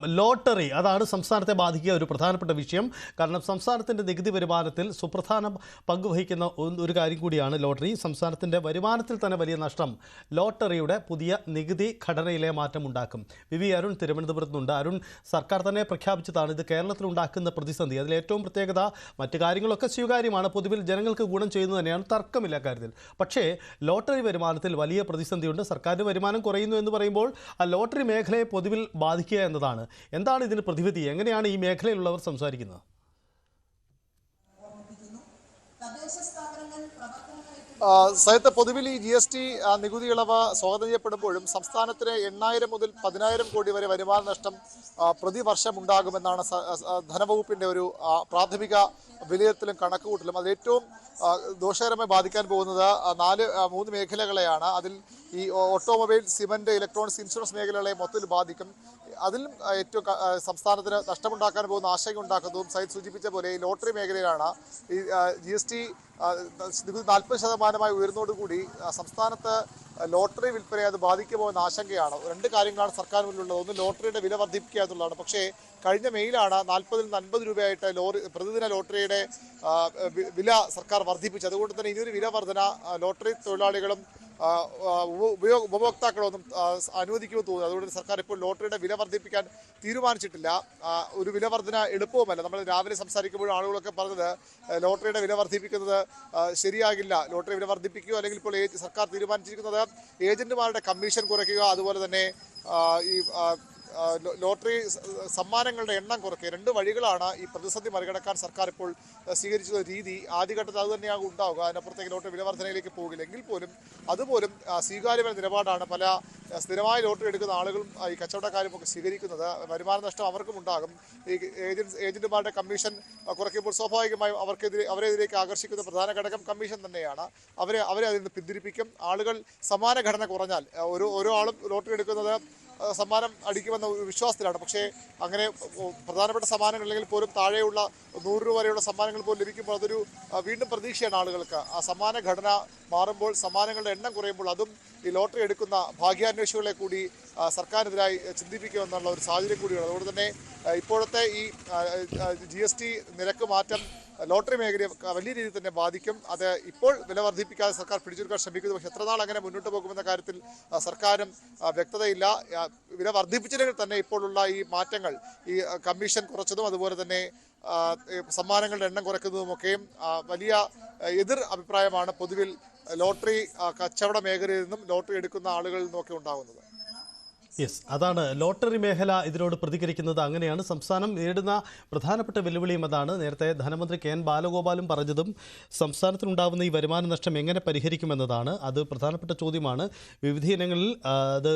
Lottery അതാണ് സംസ്ഥാനത്തെ ബാധിക്കുക ഒരു പ്രധാനപ്പെട്ട വിഷയം. കാരണം സംസ്ഥാനത്തിൻ്റെ നികുതി വരുമാനത്തിൽ സുപ്രധാന പങ്കുവഹിക്കുന്ന ഒരു കാര്യം കൂടിയാണ് ലോട്ടറി. സംസ്ഥാനത്തിൻ്റെ വരുമാനത്തിൽ തന്നെ വലിയ നഷ്ടം ലോട്ടറിയുടെ പുതിയ നികുതി ഘടനയിലെ മാറ്റം ഉണ്ടാക്കും. വി അരുൺ തിരുവനന്തപുരത്ത് നിന്നുണ്ട്. അരുൺ, സർക്കാർ തന്നെ പ്രഖ്യാപിച്ചതാണ് ഇത് കേരളത്തിലുണ്ടാക്കുന്ന പ്രതിസന്ധി. അതിലേറ്റവും പ്രത്യേകത മറ്റു കാര്യങ്ങളൊക്കെ സ്വീകാര്യമാണ്, പൊതുവിൽ ജനങ്ങൾക്ക് ഗുണം ചെയ്യുന്നത് തന്നെയാണ്, തർക്കമില്ല കാര്യത്തിൽ. പക്ഷേ ലോട്ടറി വരുമാനത്തിൽ വലിയ പ്രതിസന്ധിയുണ്ട്. സർക്കാരിൻ്റെ വരുമാനം കുറയുന്നു എന്ന് പറയുമ്പോൾ ആ ലോട്ടറി മേഖലയെ പൊതുവിൽ ബാധിക്കുക എന്നതാണ്. എന്താണ് ഇതിന് പ്രതിവിധി? എങ്ങനെയാണ് ഈ മേഖലയിലുള്ളവർ സംസാരിക്കുന്നത്? സഹിത പൊതുവിൽ ഈ GST നികുതി ഇളവ് സ്വാഗതം ചെയ്യപ്പെടുമ്പോഴും സംസ്ഥാനത്തിന് 8,000 മുതൽ 10,000 കോടി വരെ വരുമാന നഷ്ടം പ്രതിവർഷം ഉണ്ടാകുമെന്നാണ് ധനവകുപ്പിന്റെ ഒരു പ്രാഥമിക വിലയിരുത്തലും കണക്കുകൂട്ടലും. അത് ഏറ്റവും ദോഷകരമായി ബാധിക്കാൻ പോകുന്നത് 3 മേഖലകളെയാണ്. അതിൽ ഈ ഓട്ടോമൊബൈൽ, സിമന്റ്, ഇലക്ട്രോണിക്സ്, ഇൻഷുറൻസ് മേഖലകളെ മൊത്തത്തിൽ ബാധിക്കും. അതിലും ഏറ്റവും സംസ്ഥാനത്തിന് നഷ്ടമുണ്ടാക്കാൻ പോകുന്ന ആശങ്ക ഉണ്ടാക്കുന്നതും സൈറ്റ് സൂചിപ്പിച്ച പോലെ ഈ ലോട്ടറി മേഖലയിലാണ്. ഈ GST നികുതി 40% ഉയർന്നതോടുകൂടി സംസ്ഥാനത്ത് ലോട്ടറി വിൽപ്പനയെ അത് ബാധിക്കുമോ എന്ന ആശങ്കയാണ്. 2 കാര്യങ്ങളാണ് സർക്കാർ മുന്നിലുള്ളത്. ഒന്ന്, ലോട്ടറിയുടെ വില വർദ്ധിപ്പിക്കുക എന്നുള്ളതാണ്. പക്ഷേ കഴിഞ്ഞ മെയിലാണ് 40 നിന്ന് 50 രൂപയായിട്ട് പ്രതിദിന ലോട്ടറിയുടെ വില സർക്കാർ വർദ്ധിപ്പിച്ചു. അതുകൊണ്ട് തന്നെ ഇനിയൊരു വില വർധന ലോട്ടറി തൊഴിലാളികളും ഉപഭോക്താക്കളൊന്നും അനുവദിക്കുമെന്ന് തോന്നുന്നു. അതുകൊണ്ട് സർക്കാർ ഇപ്പോൾ ലോട്ടറിയുടെ വില വർദ്ധിപ്പിക്കാൻ തീരുമാനിച്ചിട്ടില്ല. ഒരു വില വർധന എളുപ്പവുമല്ല. നമ്മൾ രാവിലെ സംസാരിക്കുമ്പോൾ ആളുകളൊക്കെ പറഞ്ഞത് ലോട്ടറിയുടെ വില വർദ്ധിപ്പിക്കുന്നത് ശരിയാകില്ല, ലോട്ടറി വില വർദ്ധിപ്പിക്കുക, അല്ലെങ്കിൽ ഇപ്പോൾ സർക്കാർ തീരുമാനിച്ചിരിക്കുന്നത് ഏജന്റുമാരുടെ കമ്മീഷൻ കുറയ്ക്കുക, അതുപോലെ തന്നെ ഈ ലോട്ടറി സമ്മാനങ്ങളുടെ എണ്ണം കുറയ്ക്കുക. 2 വഴികളാണ് ഈ പ്രതിസന്ധി മറികടക്കാൻ സർക്കാർ ഇപ്പോൾ സ്വീകരിച്ച രീതി. ആദ്യഘട്ടത്തിൽ അത് തന്നെയാകും ഉണ്ടാവുക. അതിനപ്പുറത്തേക്ക് ലോട്ടറി വില വർധനയിലേക്ക് പോകില്ല. എങ്കിൽ പോലും അതുപോലും സ്വീകാര്യമായ നിലപാടാണ് പല സ്ഥിരമായി ലോട്ടറി എടുക്കുന്ന ആളുകളും ഈ കച്ചവടക്കാരും ഒക്കെ സ്വീകരിക്കുന്നത്. വരുമാന നഷ്ടം അവർക്കും ഉണ്ടാകും. ഈ ഏജന്റുമാരുടെ കമ്മീഷൻ കുറയ്ക്കുമ്പോൾ സ്വാഭാവികമായും അവരെതിലേക്ക് ആകർഷിക്കുന്ന പ്രധാന ഘടകം കമ്മീഷൻ തന്നെയാണ്. അവരെ അതിൽ നിന്ന് പിന്തിരിപ്പിക്കും. ആളുകൾ സമാന ഘടന കുറഞ്ഞാൽ ഓരോ ആളും ലോട്ടറി എടുക്കുന്നത് സമ്മാനം അടിക്കുമെന്ന വിശ്വാസത്തിലാണ്. പക്ഷേ അങ്ങനെ പ്രധാനപ്പെട്ട സമ്മാനങ്ങൾ അല്ലെങ്കിൽ പോലും താഴെയുള്ള 100 രൂപ വരെയുള്ള സമ്മാനങ്ങൾ പോലും ലഭിക്കുമ്പോൾ അതൊരു വീണ്ടും പ്രതീക്ഷയാണ് ആളുകൾക്ക്. ആ സമ്മാന ഘടന മാറുമ്പോൾ, സമ്മാനങ്ങളുടെ എണ്ണം കുറയുമ്പോൾ അതും ഈ ലോട്ടറി എടുക്കുന്ന ഭാഗ്യാന്വേഷികളെ കൂടി സർക്കാരിനെതിരായി ചിന്തിപ്പിക്കുമെന്നുള്ള ഒരു സാഹചര്യം കൂടിയാണ്. അതുകൊണ്ട് തന്നെ ഇപ്പോഴത്തെ ഈ GST നിരക്ക് മാറ്റം ലോട്ടറി മേഖലയെ വലിയ രീതിയിൽ തന്നെ ബാധിക്കും. അത് ഇപ്പോൾ വില വർദ്ധിപ്പിക്കാതെ സർക്കാർ പിടിച്ചെടുക്കാൻ ശ്രമിക്കുന്നു. പക്ഷേ എത്ര നാൾ അങ്ങനെ മുന്നോട്ട് പോകുമെന്ന കാര്യത്തിൽ സർക്കാരും വ്യക്തതയില്ല. വില വർദ്ധിപ്പിച്ചില്ലെങ്കിൽ തന്നെ ഇപ്പോഴുള്ള ഈ മാറ്റങ്ങൾ, ഈ കമ്മീഷൻ കുറച്ചതും അതുപോലെ തന്നെ സമ്മാനങ്ങളുടെ എണ്ണം കുറയ്ക്കുന്നതുമൊക്കെയും വലിയ എതിർ അഭിപ്രായമാണ് പൊതുവിൽ ലോട്ടറി കച്ചവട മേഖലയിൽ നിന്നും ലോട്ടറി എടുക്കുന്ന ആളുകളിൽ നിന്നൊക്കെ ഉണ്ടാകുന്നത്. യെസ്, അതാണ് ലോട്ടറി മേഖല ഇതിനോട് പ്രതികരിക്കുന്നത്. അങ്ങനെയാണ് സംസ്ഥാനം നേരിടുന്ന പ്രധാനപ്പെട്ട വെല്ലുവിളിയും അതാണ്. നേരത്തെ ധനമന്ത്രി KN ബാലഗോപാലും പറഞ്ഞതും സംസ്ഥാനത്തിനുണ്ടാകുന്ന ഈ വരുമാന നഷ്ടം എങ്ങനെ പരിഹരിക്കുമെന്നതാണ്. അത് പ്രധാനപ്പെട്ട ചോദ്യമാണ്. വിവിധ ഇനങ്ങളിൽ അത്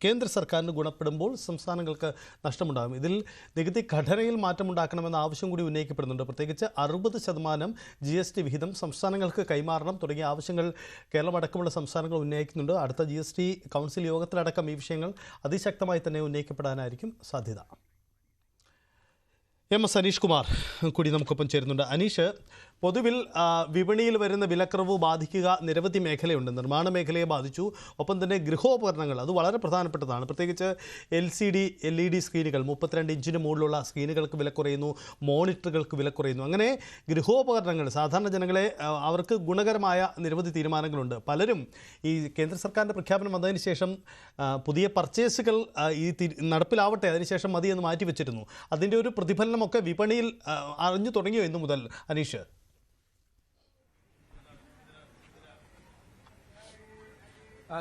കേന്ദ്ര സർക്കാരിന് ഗുണപ്പെടുമ്പോൾ സംസ്ഥാനങ്ങൾക്ക് നഷ്ടമുണ്ടാകും. ഇതിൽ നികുതി ഘടനയിൽ മാറ്റമുണ്ടാക്കണമെന്ന ആവശ്യം കൂടി ഉന്നയിക്കപ്പെടുന്നുണ്ട്. പ്രത്യേകിച്ച് 60% GST വിഹിതം സംസ്ഥാനങ്ങൾക്ക് കൈമാറണം തുടങ്ങിയ ആവശ്യങ്ങൾ കേരളമടക്കമുള്ള സംസ്ഥാനങ്ങൾ ഉന്നയിക്കുന്നുണ്ട്. അടുത്ത GST കൗൺസിൽ യോഗത്തിലടക്കം ഈ വിഷയങ്ങൾ അതിശക്തമായി തന്നെ ഉന്നയിക്കപ്പെടാനായിരിക്കും സാധ്യത. MS അനീഷ് കുമാർ കൂടി നമുക്കൊപ്പം ചേരുന്നുണ്ട്. അനീഷ്, പൊതുവിൽ വിപണിയിൽ വരുന്ന വിലക്കുറവ് ബാധിക്കുക നിരവധി മേഖലയുണ്ട്. നിർമ്മാണ മേഖലയെ ബാധിച്ചു, ഒപ്പം തന്നെ ഗൃഹോപകരണങ്ങൾ അത് വളരെ പ്രധാനപ്പെട്ടതാണ്. പ്രത്യേകിച്ച് LCD LED സ്ക്രീനുകൾ 32 ഇഞ്ചിന് മുകളിലുള്ള സ്ക്രീനുകൾക്ക് വില കുറയുന്നു, മോണിറ്ററുകൾക്ക് വില കുറയുന്നു. അങ്ങനെ ഗൃഹോപകരണങ്ങൾ സാധാരണ ജനങ്ങളെ അവർക്ക് ഗുണകരമായ നിരവധി തീരുമാനങ്ങളുണ്ട്. പലരും ഈ കേന്ദ്ര സർക്കാരിൻ്റെ പ്രഖ്യാപനം വന്നതിന് ശേഷം പുതിയ പർച്ചേസുകൾ ഈ നടപ്പിലാവട്ടെ, അതിനുശേഷം മതി എന്ന് മാറ്റിവെച്ചിരുന്നു. അതിൻ്റെ ഒരു പ്രതിഫലനമൊക്കെ വിപണിയിൽ അറിഞ്ഞു തുടങ്ങിയോ ഇന്നു മുതൽ അനീഷ്?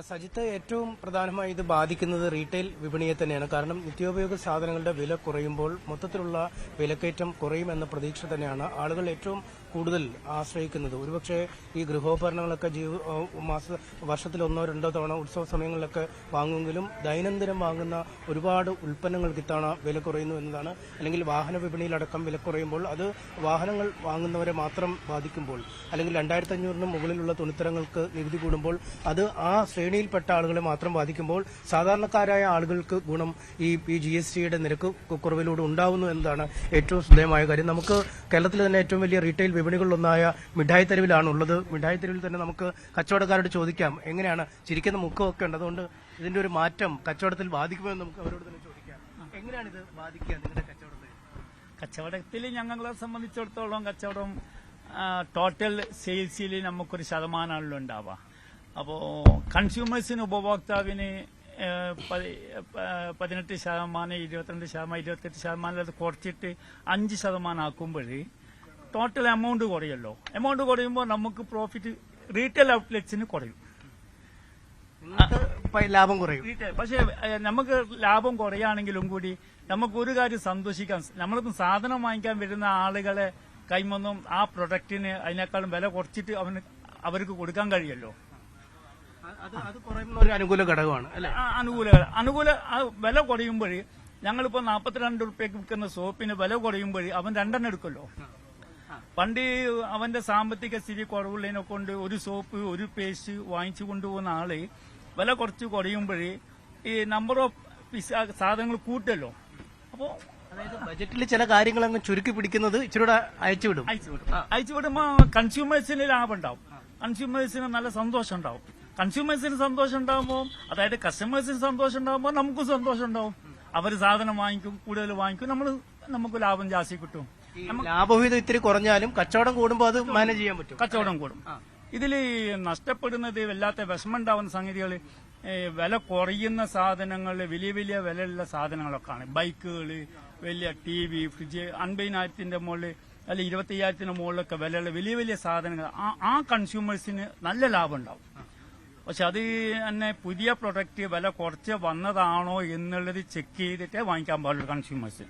സജിത്ത്, ഏറ്റവും പ്രധാനമായി ഇത് ബാധിക്കുന്നത് റീറ്റെയിൽ വിപണിയെ തന്നെയാണ്. കാരണം നിത്യോപയോഗ സാധനങ്ങളുടെ വില കുറയുമ്പോൾ മൊത്തത്തിലുള്ള വിലക്കയറ്റം കുറയുമെന്ന പ്രതീക്ഷ തന്നെയാണ് ആളുകൾ ഏറ്റവും കൂടുതൽ ആശ്രയിക്കുന്നത്. ഒരുപക്ഷെ ഈ ഗൃഹോപകരണങ്ങളൊക്കെ വർഷത്തിൽ 1-2 തവണ ഉത്സവ സമയങ്ങളിലൊക്കെ വാങ്ങുമെങ്കിലും ദൈനംദിനം വാങ്ങുന്ന ഒരുപാട് ഉൽപ്പന്നങ്ങൾക്ക് ഇത്തവണ വില കുറയുന്നു എന്നതാണ്. അല്ലെങ്കിൽ വാഹന വിപണിയിലടക്കം വില കുറയുമ്പോൾ അത് വാഹനങ്ങൾ വാങ്ങുന്നവരെ മാത്രം ബാധിക്കുമ്പോൾ, അല്ലെങ്കിൽ 2,500-ന് മുകളിലുള്ള തുണിത്തരങ്ങൾക്ക് നികുതി കൂടുമ്പോൾ അത് ആ ശ്രേണിയിൽപ്പെട്ട ആളുകളെ മാത്രം ബാധിക്കുമ്പോൾ സാധാരണക്കാരായ ആളുകൾക്ക് ഗുണം ഈ GSTയുടെ നിരക്ക് കുറവിലൂടെ ഉണ്ടാവുന്നു എന്നതാണ് ഏറ്റവും ശ്രദ്ധേയമായ കാര്യം. നമുക്ക് കേരളത്തിലെ തന്നെ ഏറ്റവും വലിയ റീറ്റെയിൽ വിപണികളിലൊന്നായ മിഠായി തെരുവിലാണുള്ളത്. മിഠായി തെരുവിൽ തന്നെ നമുക്ക് കച്ചവടക്കാരോട് ചോദിക്കാം, എങ്ങനെയാണ് ചിരിക്കുന്ന മുഖമൊക്കെ ഉണ്ട്, അതുകൊണ്ട് ഇതിന്റെ ഒരു മാറ്റം കച്ചവടത്തിൽ ബാധിക്കുമെന്ന് നമുക്ക് അവരോട് തന്നെ ചോദിക്കാം. എങ്ങനെയാണ് ഇത് ബാധിക്കുക നിങ്ങളുടെ കച്ചവടത്തെ? കച്ചവടത്തിൽ ഞങ്ങളെ സംബന്ധിച്ചിടത്തോളം കച്ചവടം ടോട്ടൽ സെയിൽസിൽ നമുക്കൊരു ശതമാനമാണല്ലോ ഉണ്ടാവുക. അപ്പോൾ കൺസ്യൂമേഴ്സിന് ഉപഭോക്താവിന് 18%, 22%, 28% അത് കുറച്ചിട്ട് 5% ആക്കുമ്പോൾ ടോട്ടൽ എമൗണ്ട് കുറയല്ലോ. എമൗണ്ട് കുറയുമ്പോൾ നമുക്ക് പ്രോഫിറ്റ് റീറ്റെയിൽ ഔട്ട്ലെറ്റ്സിന് കുറയും. ലാഭം കുറയും. പക്ഷേ നമുക്ക് ലാഭം കുറയാണെങ്കിലും കൂടി നമുക്ക് ഒരു കാര്യം സന്തോഷിക്കാൻ, നമ്മളിപ്പം സാധനം വാങ്ങിക്കാൻ വരുന്ന ആളുകളെ കൈമൊന്നും ആ പ്രൊഡക്റ്റിന് അതിനേക്കാളും വില കുറച്ചിട്ട് അവർക്ക് കൊടുക്കാൻ കഴിയല്ലോ. അത് കുറയുന്ന ഒരു അനുകൂല ഘടകമാണ് അല്ലെ? അനുകൂല വില കുറയുമ്പോൾ ഞങ്ങളിപ്പോ 42 റുപ്യക്ക് വിൽക്കുന്ന സോപ്പിന് വില കുറയുമ്പോൾ അവൻ 2 എടുക്കുമല്ലോ. പണ്ട് അവന്റെ സാമ്പത്തിക സ്ഥിതി കുറവുള്ളതിനെ കൊണ്ട് ഒരു സോപ്പ് ഒരു പേസ്റ്റ് വാങ്ങിച്ചു കൊണ്ടുപോകുന്ന ആള് വില കുറച്ച് കുറയുമ്പോൾ ഈ നമ്പർ ഓഫ് സാധനങ്ങൾ കൂട്ടല്ലോ. അപ്പോ അതായത് ബജറ്റിൽ ചില കാര്യങ്ങൾ അങ്ങ് ചുരുക്കി പിടിക്കുന്നത് ഇച്ചിരൂടെ അയച്ചുവിടുമ്പോ കൺസ്യൂമേഴ്സിന് ലാഭം ഉണ്ടാവും, കൺസ്യൂമേഴ്സിന് നല്ല സന്തോഷം ഉണ്ടാവും. കൺസ്യൂമേഴ്സിന് സന്തോഷം ഉണ്ടാകുമ്പോൾ, അതായത് കസ്റ്റമേഴ്സിന് സന്തോഷം ഉണ്ടാകുമ്പോൾ നമുക്കും സന്തോഷം ഉണ്ടാവും. അവർ സാധനം വാങ്ങിക്കും, കൂടുതൽ വാങ്ങിക്കും, നമുക്ക് ലാഭം ജാസ്തി കിട്ടും. ലാഭവിഹിതം ഇത്തിരി കുറഞ്ഞാലും കച്ചവടം കൂടുമ്പോൾ അത് മാനേജ് ചെയ്യാൻ പറ്റും. കച്ചവടം കൂടും. ഇതിൽ നഷ്ടപ്പെടുന്നത് വല്ലാത്ത വിഷമം ഉണ്ടാവുന്ന സംഗതികൾ വില കുറയുന്ന സാധനങ്ങൾ, വലിയ വലിയ വിലയുള്ള സാധനങ്ങളൊക്കെയാണ്. ബൈക്കുകൾ, വലിയ TV, ഫ്രിഡ്ജ് 50,000 മുകളിൽ അല്ല 25,000 മുകളിലൊക്കെ വിലയുള്ള വലിയ വലിയ സാധനങ്ങൾ ആ കൺസ്യൂമേഴ്സിന് നല്ല ലാഭം ഉണ്ടാവും. പക്ഷെ അത് തന്നെ പുതിയ പ്രൊഡക്റ്റ് വില കുറച്ച് വന്നതാണോ എന്നുള്ളത് ചെക്ക് ചെയ്തിട്ടേ വാങ്ങിക്കാൻ പാടുള്ളൂ കൺസ്യൂമേഴ്സ്.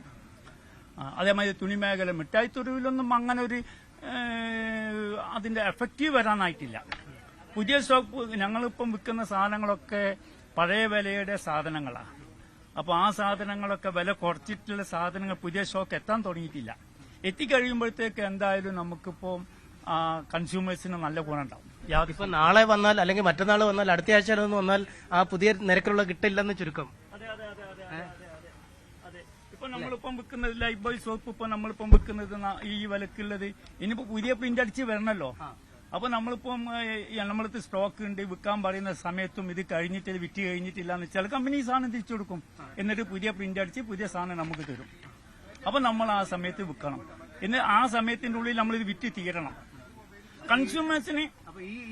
അതേമാതിരി തുണി മേഖല, മിഠായി തെരുവിലൊന്നും അങ്ങനെ ഒരു അതിന്റെ എഫക്റ്റീവ് വരാനായിട്ടില്ല. പുതിയ സ്റ്റോക്ക് ഞങ്ങളിപ്പം വിൽക്കുന്ന സാധനങ്ങളൊക്കെ പഴയ വിലയുടെ സാധനങ്ങളാണ്. അപ്പോൾ ആ സാധനങ്ങളൊക്കെ വില കുറച്ചിട്ടുള്ള സാധനങ്ങൾ പുതിയ സ്റ്റോക്ക് എത്താൻ തുടങ്ങിയിട്ടില്ല. എത്തിക്കഴിയുമ്പോഴത്തേക്ക് എന്തായാലും നമുക്കിപ്പോൾ കൺസ്യൂമേഴ്സിന് നല്ല ഗുണമുണ്ടാവും. ഇപ്പൊ നാളെ വന്നാൽ അല്ലെങ്കിൽ മറ്റന്നാൾ വന്നാൽ അടുത്ത ആഴ്ച വന്നാൽ ആ പുതിയ നിരക്കിലുള്ള കിട്ടില്ലെന്ന് ചുരുക്കം. ഇപ്പൊ നമ്മളിപ്പം വിൽക്കുന്നത് ലൈഫ് ബോയ് സോപ്പ് ഇപ്പൊ നമ്മളിപ്പം വിൽക്കുന്നത് ഈ വിലക്കുള്ളത് ഇനിയിപ്പോ പുതിയ പ്രിന്റ് അടിച്ച് വരണല്ലോ. അപ്പൊ നമ്മളിപ്പം നമ്മളത് സ്റ്റോക്ക് ഉണ്ട് വിൽക്കാൻ പറയുന്ന സമയത്തും ഇത് കഴിഞ്ഞിട്ട് വിറ്റ് കഴിഞ്ഞിട്ടില്ല എന്ന് ചില കമ്പനി സാധനം തിരിച്ചു കൊടുക്കും, എന്നിട്ട് പുതിയ പ്രിന്റ് അടിച്ച് പുതിയ സാധനം നമുക്ക് തരും. അപ്പൊ നമ്മൾ ആ സമയത്ത് വിൽക്കണം. എന്നിട്ട് ആ സമയത്തിന്റെ ഉള്ളിൽ നമ്മളിത് വിറ്റ് തീരണം. കൺസ്യൂമേഴ്സിന്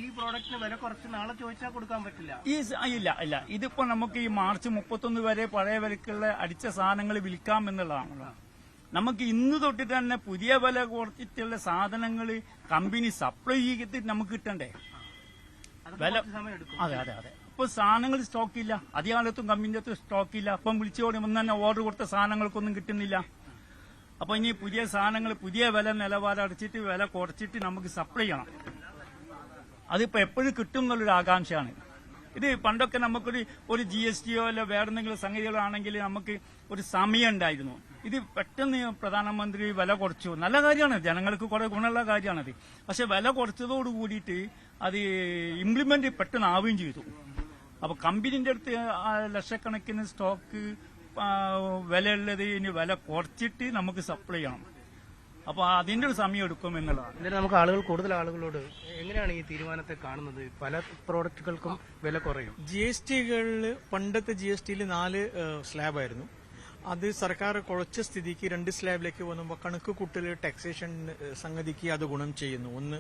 ഈ പ്രോഡക്റ്റിന് വില കുറച്ച് നാളെ ചോദിച്ചാൽ കൊടുക്കാൻ പറ്റില്ല. ഇല്ല ഇതിപ്പോ നമുക്ക് ഈ മാർച്ച് 31 വരെ പഴയ വിലക്കുള്ള അടിച്ച സാധനങ്ങൾ വിൽക്കാം എന്നുള്ളതാണല്ലോ. നമുക്ക് ഇന്ന് തൊട്ടിട്ട് തന്നെ പുതിയ വില കുറച്ചിട്ടുള്ള സാധനങ്ങൾ കമ്പനി സപ്ലൈ ചെയ്തിട്ട് നമുക്ക് കിട്ടണ്ടേ വില? അതെ. ഇപ്പൊ സാധനങ്ങൾ സ്റ്റോക്കില്ല, അധികാലത്തും കമ്പനിയുടെ സ്റ്റോക്കില്ല. അപ്പം വിളിച്ചോടി മുന്ന് തന്നെ ഓർഡർ കൊടുത്ത സാധനങ്ങൾക്കൊന്നും കിട്ടുന്നില്ല. അപ്പൊ ഇനി പുതിയ സാധനങ്ങൾ പുതിയ വില നിലവാരം അടിച്ചിട്ട് വില കുറച്ചിട്ട് നമുക്ക് സപ്ലൈ ചെയ്യണം. അതിപ്പോ എപ്പോഴും കിട്ടും എന്നുള്ളൊരു ആകാംക്ഷയാണ്. ഇത് പണ്ടൊക്കെ നമുക്കൊരു GSTയോ അല്ല വേറെ എന്തെങ്കിലും സംഗതികളോ ആണെങ്കിൽ നമുക്ക് ഒരു സമയം ഉണ്ടായിരുന്നു. ഇത് പെട്ടെന്ന് പ്രധാനമന്ത്രി വില കുറച്ചു, നല്ല കാര്യമാണ്, ജനങ്ങൾക്ക് കുറെ ഗുണമുള്ള കാര്യമാണത്. പക്ഷെ വില കുറച്ചതോട് കൂടിയിട്ട് അത് ഇംപ്ലിമെന്റ് പെട്ടെന്ന് ആവുകയും ചെയ്തു. അപ്പൊ കമ്പനിന്റെ അടുത്ത് ലക്ഷക്കണക്കിന് സ്റ്റോക്ക് വിലയുള്ളത് ഇനി വില കുറച്ചിട്ട് നമുക്ക് സപ്ലൈ ചെയ്യണം. അപ്പൊ അതിന്റെ ഒരു സമയം എടുക്കും എന്നുള്ളതാണ്. എന്നിട്ട് നമുക്ക് കൂടുതൽ ആളുകളോട് എങ്ങനെയാണ് ഈ തീരുമാനത്തെ കാണുന്നത്? പല പ്രോഡക്റ്റുകൾക്കും വില കുറയും. GSTകളിൽ പണ്ടത്തെ GSTയിൽ 4 സ്ലാബായിരുന്നു. അത് സർക്കാർ കുഴച്ച സ്ഥിതിക്ക് 2 സ്ലാബിലേക്ക് വന്നുമ്പോൾ കണക്ക് കൂട്ടൽ ടാക്സേഷൻ സംഗതിക്ക് അത് ഗുണം ചെയ്യുന്നു. ഒന്ന്